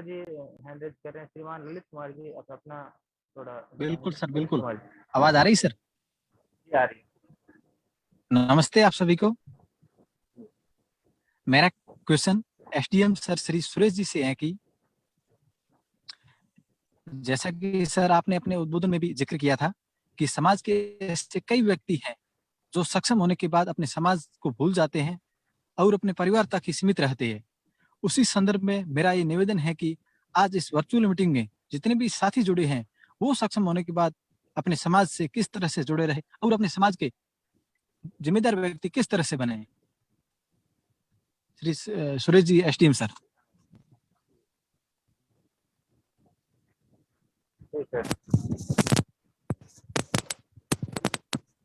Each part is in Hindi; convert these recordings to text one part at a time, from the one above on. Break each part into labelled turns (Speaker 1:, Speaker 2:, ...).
Speaker 1: जी हैंड रेज कर रहे हैं। श्रीमान ललित कुमार जी, आप अपना थोड़ा
Speaker 2: बिल्कुल सर, बिल्कुल। आवाज आ रही सर?
Speaker 1: जी आ रही है।
Speaker 2: नमस्ते आप सभी को। मेरा question SDM sir Shri Suresh ji से है कि जैसा कि सर आपने अपने उद्बोधन में भी जिक्र किया था कि समाज के ऐसे कई व्यक्ति हैं जो सक्षम होने के बाद अपने समाज को भूल जाते हैं और अपने परिवार तक ही सीमित रहते हैं। उसी संदर्भ में मेरा ये निवेदन है कि आज इस वर्चुअल मीटिंग में जितने भी साथी जुड़े हैं वो सक्षम होने के बाद अपने समाज से किस तरह से जुड़े रहे और अपने समाज के जिम्मेदार व्यक्ति किस तरह से बने। श्री सुरेश जी एसडीएम सर।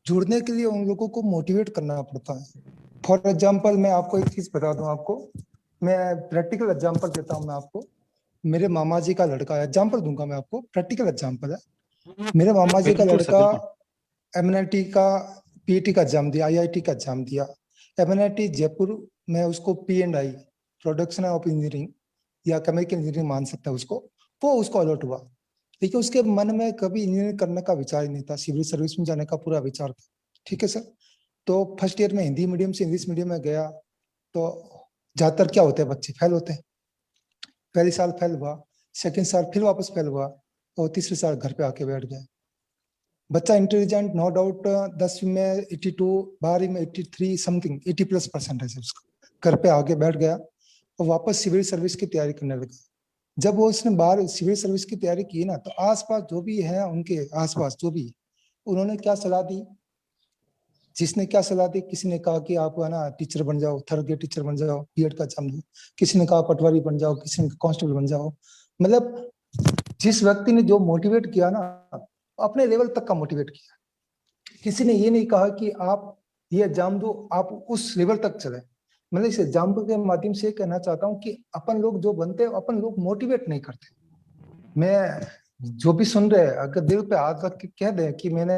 Speaker 3: जुड़ने के लिए उन लोगों को मोटिवेट करना पड़ता है। फॉर एग्जाम्पल मैं आपको एक चीज बता दूं, आपको मैं प्रैक्टिकल एग्जाम्पल देता हूं। मैं आपको मेरे मामा जी का लड़का एग्जाम्पल दूंगा, मैं आपको प्रैक्टिकल एग्जाम्पल है। मेरे मामा जी का लड़का एमएनआईटी का पीईटी का एग्जाम दिया, आईआईटी का एग्जाम दिया। एमएनआईटी जयपुर में उसको P&I प्रोडक्शन ऑफ इंजीनियरिंग या केमिकल इंजीनियरिंग मान सकता है उसको, वो उसको अलॉट हुआ। देखिए उसके मन में कभी इंजीनियरिंग करने का विचार ही नहीं था, सिविल सर्विस में जाने का पूरा विचार था। ठीक है सर। तो फर्स्ट ईयर में हिंदी मीडियम से इंग्लिश मीडियम में गया तो ज्यादातर क्या होते हैं, बच्चे फेल होते हैं। पहले साल फेल हुआ, सेकंड साल फिर वापस फेल हुआ और तीसरे साल घर पे आके बैठ गया। बच्चा इंटेलिजेंट नो डाउट, 10वीं में 82, 12वीं में 83 समथिंग 80+ % है उसका। घर पे आके बैठ गया और वापस सिविल सर्विस की तैयारी करने लगा। जब वो उसने बाहर सिविल सर्विस की तैयारी की ना, तो आसपास जो भी है उनके आसपास जो भी, उन्होंने क्या सलाह दी, जिसने क्या सलाह दी, किसी ने कहा कि आप है ना टीचर बन जाओ, थर्ड ग्रेड टीचर बन जाओ, बीएड का एग्जाम दो। किसी ने कहा पटवारी बन जाओ, किसी ने कांस्टेबल बन जाओ। मतलब जिस व्यक्ति ने जो मोटिवेट किया ना, अपने लेवल तक का मोटिवेट किया। किसी ने ये नहीं कहा कि आप ये एग्जाम दो, आप उस लेवल तक चले। मतलब इस एग्जाम्पल के माध्यम से कहना चाहता हूँ कि अपन लोग जो बनते हैं, अपन लोग मोटिवेट नहीं करते। मैं जो भी सुन रहे हैं, अगर दिल पे हाथ रख के कह दे कि मैंने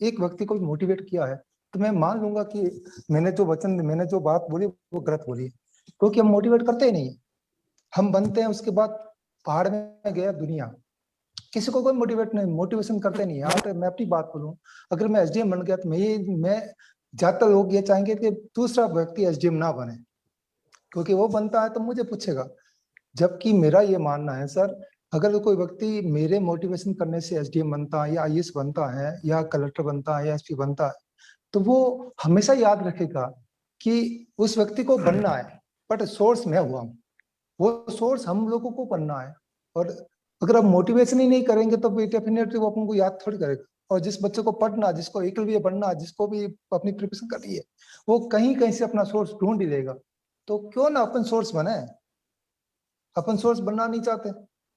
Speaker 3: एक व्यक्ति को भी मोटिवेट किया है, तो मैं मान लूंगा कि मैंने जो बात बोली वो गलत बोली है, क्योंकि हम मोटिवेट करते ही नहीं। हम बनते हैं, उसके बाद पहाड़ में गया दुनिया, किसी को कोई मोटिवेशन करते नहीं। यहाँ पे मैं अपनी बात बोलूं, अगर मैं एसडीएम बन गया तो मैं ज्यादातर लोग ये चाहेंगे कि दूसरा व्यक्ति एसडीएम ना बने, क्योंकि वो बनता है तो मुझे पूछेगा। जबकि मेरा ये मानना है सर, अगर कोई व्यक्ति मेरे मोटिवेशन करने से एसडीएम बनता है या आईएएस बनता है या कलेक्टर बनता है या एसपी बनता है, तो वो हमेशा याद रखेगा कि उस व्यक्ति को बनना है, बट सोर्स मैं हुआ हूँ, वो सोर्स हम लोगों को बनना है। और अगर आप मोटिवेशन ही नहीं करेंगे तो डेफिनेटली वो अपन को याद थोड़ी करेगा। और जिस बच्चे को पढ़ना, जिसको एकलव्य बनना, जिसको भी अपनी प्रिपरेशन करनी है, वो कहीं कहीं से अपना सोर्स ढूंढ ही लेगा। तो क्यों ना अपन सोर्स बने। अपन सोर्स बनना नहीं चाहते,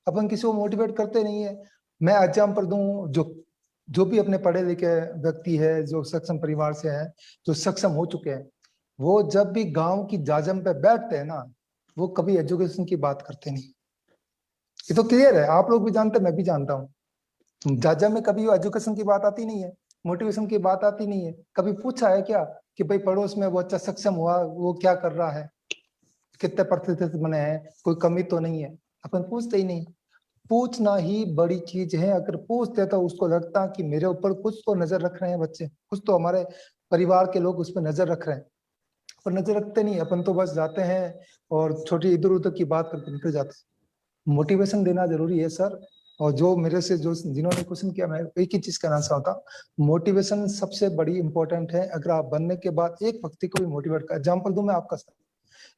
Speaker 3: अपन किसी को मोटिवेट करते नहीं है। मैं एग्जाम्पल दूं, जो भी अपने पढ़े लिखे व्यक्ति है, जो सक्षम परिवार से है, जो सक्षम हो चुके हैं, वो जब भी गांव की जाजम पे बैठते हैं ना, वो कभी एजुकेशन की बात करते नहीं। ये तो क्लियर है, आप लोग भी जानते हैं, मैं भी जानता हूँ। जाजम में कभी एजुकेशन की बात आती नहीं है, मोटिवेशन की बात आती नहीं है। कभी पूछा है क्या कि भाई पड़ोस में वो अच्छा सक्षम हुआ, वो क्या कर रहा है, कितने प्रतिशत बने हैं, कोई कमी तो नहीं है? अपन पूछते ही नहीं। पूछना ही बड़ी चीज है। अगर पूछते तो उसको लगता कि मेरे ऊपर कुछ तो नजर रख रहे हैं बच्चे, कुछ तो हमारे परिवार के लोग उस पर नजर रख रहे हैं। पर नजर रखते नहीं, अपन तो बस जाते हैं और छोटी इधर उधर की बात करके निकल जाते हैं। मोटिवेशन देना जरूरी है सर। और जो मेरे से जिन्होंने क्वेश्चन किया, मैं एक ही चीज कहना चाहता, मोटिवेशन सबसे बड़ी इंपॉर्टेंट है। अगर आप बनने के बाद एक व्यक्ति को भी मोटिवेट कर, एग्जाम्पल दूं मैं आपका सर,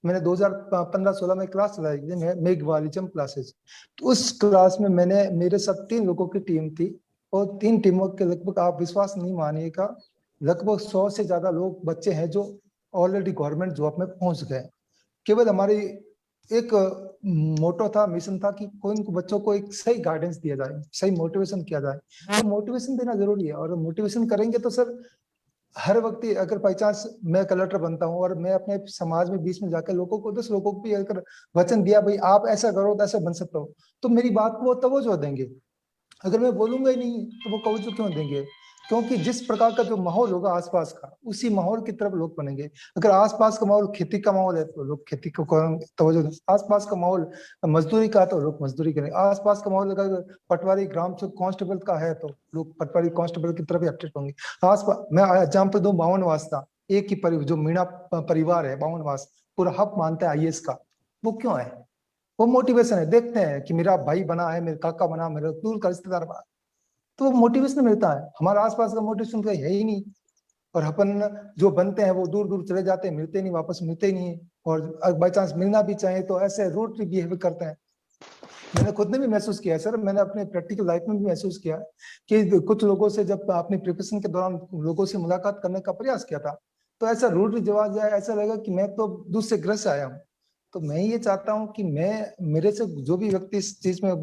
Speaker 3: मैंने 2015-16 में क्लास चलाई थी, मेघवालिजम क्लासेस। तो उस क्लास में मैंने, मेरे साथ 3 लोगों की टीम थी और 3 टीमों के लगभग, आप विश्वास नहीं मानिएगा, लगभग 100 से ज्यादा लोग बच्चे हैं जो ऑलरेडी गवर्नमेंट जॉब में पहुंच गए। केवल हमारी एक मोटो था, मिशन था कि कोई बच्चों को एक सही गाइडेंस दिया जाए, सही मोटिवेशन किया जाए। तो मोटिवेशन देना जरूरी है। और मोटिवेशन करेंगे तो सर हर व्यक्ति, अगर पहचान मैं कलेक्टर बनता हूँ और मैं अपने समाज में बीच में जाकर लोगों को, 10 लोगों को भी अगर वचन दिया भाई आप ऐसा करो तो ऐसा बन सकते हो, तो मेरी बात को वो तवज्जो देंगे। अगर मैं बोलूंगा ही नहीं तो वो तवज्जो क्यों देंगे? क्योंकि जिस प्रकार का जो माहौल होगा आसपास का, उसी माहौल की तरफ लोग बनेंगे। अगर आसपास का माहौल खेती का माहौल है तो लोग खेती को तवज्जो दें, आसपास का माहौल मजदूरी का तो लोग मजदूरी करेंगे, आसपास का माहौल अगर पटवारी ग्राम सेवक कांस्टेबल का है तो लोग पटवारी कांस्टेबल की तरफ अट्रैक्ट होंगे। आसपास मैं एग्जाम्पल दूं, बावन वास्ता एक ही जो मीणा परिवार है, बावन वास पूरा हक मानता है आईएएस का, वो क्यों है? वो मोटिवेशन है, देखते हैं कि मेरा भाई बना है, मेरे काका बना, मेरा दूर का रिश्तेदार बना, तो वो मोटिवेशन मिलता है। हमारा आसपास का मोटिवेशन तो है ही नहीं, और अपन जो बनते हैं वो दूर दूर चले जाते हैं, मिलते नहीं, वापस मिलते ही नहीं है, और बाई चांस मिलना भी चाहे तो ऐसे रूडली बिहेव करते हैं। मैंने खुद ने भी महसूस किया है सर, मैंने अपने प्रैक्टिकल लाइफ में भी महसूस किया है कि कुछ लोगों से जब अपनी प्रिपरेशन के दौरान लोगों से मुलाकात करने का प्रयास किया था, तो ऐसा रूडली जवाब जाए, ऐसा लगा कि मैं तो दूध से ग्रस्त आया हूँ। तो मैं ये चाहता हूँ कि मैं, मेरे से जो भी व्यक्ति इस चीज में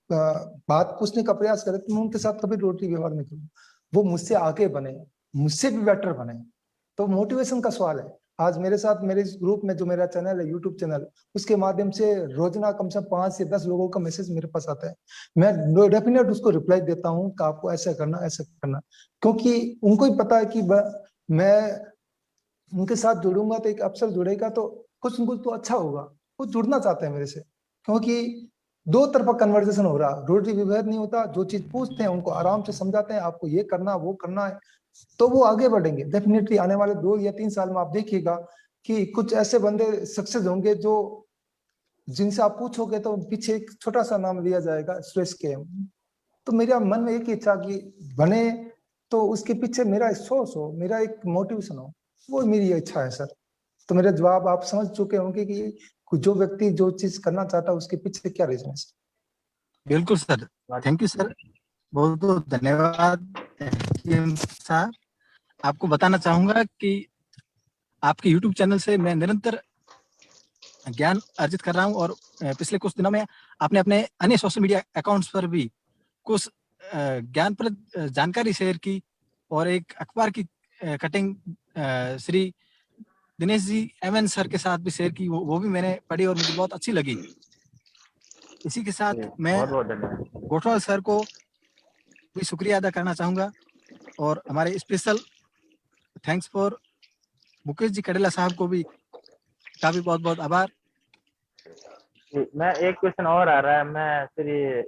Speaker 3: बात पूछने का प्रयास करे, तो मैं उनके साथ कभी रोटी व्यवहार नहीं करूँ, वो मुझसे आगे बने, मुझसे भी बेटर बने। तो मोटिवेशन का सवाल है। आज मेरे साथ, मेरे इस ग्रुप में जो मेरा चैनल है, यूट्यूब चैनल, उसके माध्यम से रोजाना कम से कम 5 से 10 लोगों का मैसेज मेरे पास आता है। मैं डेफिनेट उसको रिप्लाई देता हूँ कि आपको ऐसा करना, ऐसा करना, क्योंकि उनको ही पता है कि मैं उनके साथ जुड़ूंगा तो एक अफसर जुड़ेगा तो कुछ न कुछ तो अच्छा होगा। वो जुड़ना चाहते हैं मेरे से, क्योंकि दो तरफा कन्वर्सेशन हो रहा, रोटी विभेद नहीं होता। जो चीज पूछते हैं उनको आराम से समझाते हैं, आपको ये करना, वो करना है, तो वो आगे बढ़ेंगे। डेफिनेटली आने वाले 2 या 3 साल में आप देखिएगा कि कुछ ऐसे बंदे सक्सेस होंगे जो, जिनसे आप पूछोगे तो पीछे एक छोटा सा नाम लिया जाएगा, सुरेश के। तो मेरा मन में एक इच्छा कि बने, तो उसके पीछे मेरा सोर्स हो, मेरा एक मोटिवेशन हो, वो मेरी इच्छा है सर। तो मेरा जवाब आप समझ चुके होंगे कि जो व्यक्ति जो चीज करना चाहता है उसके पीछे क्या रीजन है सर।
Speaker 2: बिल्कुल सर, थैंक यू सर, बहुत बहुत धन्यवाद सर। आपको बताना चाहूंगा कि आपके YouTube चैनल से मैं निरंतर ज्ञान अर्जित कर रहा हूं, और पिछले कुछ दिनों में आपने अपने अन्य सोशल मीडिया अकाउंट्स पर भी कुछ ज्ञानप्रद जानकारी शेयर की, और एक अखबार की cutting Shri Dinesh ji MN sir के साथ भी शेयर की, वो भी मैंने पढ़ी और मुझे बहुत अच्छी लगी। इसी के साथ मैं
Speaker 1: बहुत बहुत धन्यवाद।
Speaker 2: गोठवाल सर को भी शुक्रिया अदा करना चाहूंगा, और हमारे special thanks for Mukesh ji कडेला साहब को भी का भी बहुत बहुत आभार।
Speaker 1: मैं एक क्वेश्चन और आ रहा है, मैं श्री